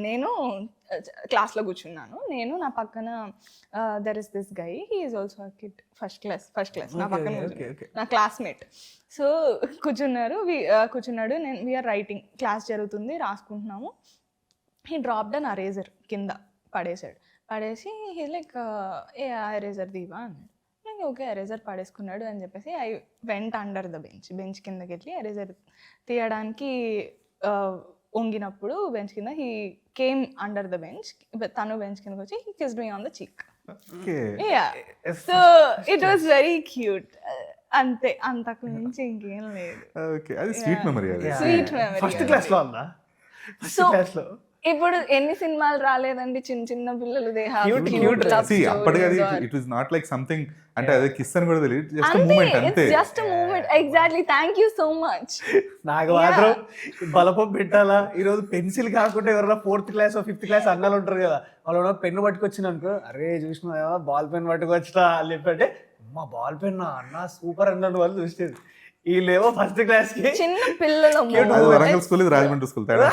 నేను క్లాస్లో కూర్చున్నాను. నేను నా పక్కన there is this guy, he is also a kid, first class నా పక్కన నా క్లాస్మేట్. సో కూర్చున్నాడు, నేను వీఆర్ రైటింగ్, క్లాస్ జరుగుతుంది, రాసుకుంటున్నాము. హీ డ్రాప్డ్ అన్ అరేజర్ కింద పడేసి హీ లైక్ ఏ ఎరేజర్ దీవా అన్నాడు. ఓకే ఎరేజర్ పడేసుకున్నాడు అని చెప్పేసి I went under the bench కిందకి వెళ్ళి ఎరేజర్ తీయడానికి వంగినప్పుడు బెంచ్ కింద he came under the bench, తను బెంచ్ కిందకి వచ్చి he kissed me on the చీక్. So it was very cute. అంతే, అంతకు మించి ఇంకేం లేదు. Sweet memory. ఫస్ట్ క్లాస్ లో ఉందా? సో ఇప్పుడు ఎన్ని సినిమాలు రాలేదండి, చిన్న పిల్లలు they have cute love stories. అప్పటికి అది it was not like something అంటే అదే కిస్ అని కూడా తెలియదు, జస్ట్ ఎ మూమెంట్ అంతే. Just a moment, exactly. Thank you so much. నాకు మాత్రం బలపం పెట్టాలా ఈరోజు, పెన్సిల్ కాకుండా ఎవరైనా 4th క్లాస్ 5th క్లాస్ అన్నాలు ఉంటారు కదా, వాళ్ళు పెన్ను పట్టుకొచ్చిన అనుకో, అరే చూసిన బాల్ పెన్ పట్టుకొచ్చినా అని చెప్పంటే, అమ్మా బాల్ పెన్ అన్న సూపర్ అన్నాడు వాళ్ళు చూసేది. వీళ్ళేమో ఫస్ట్ క్లాస్ కి చిన్న పిల్లలు. వరంగల్ స్కూల్, రాజమండ్రి స్కూల్ తేడా.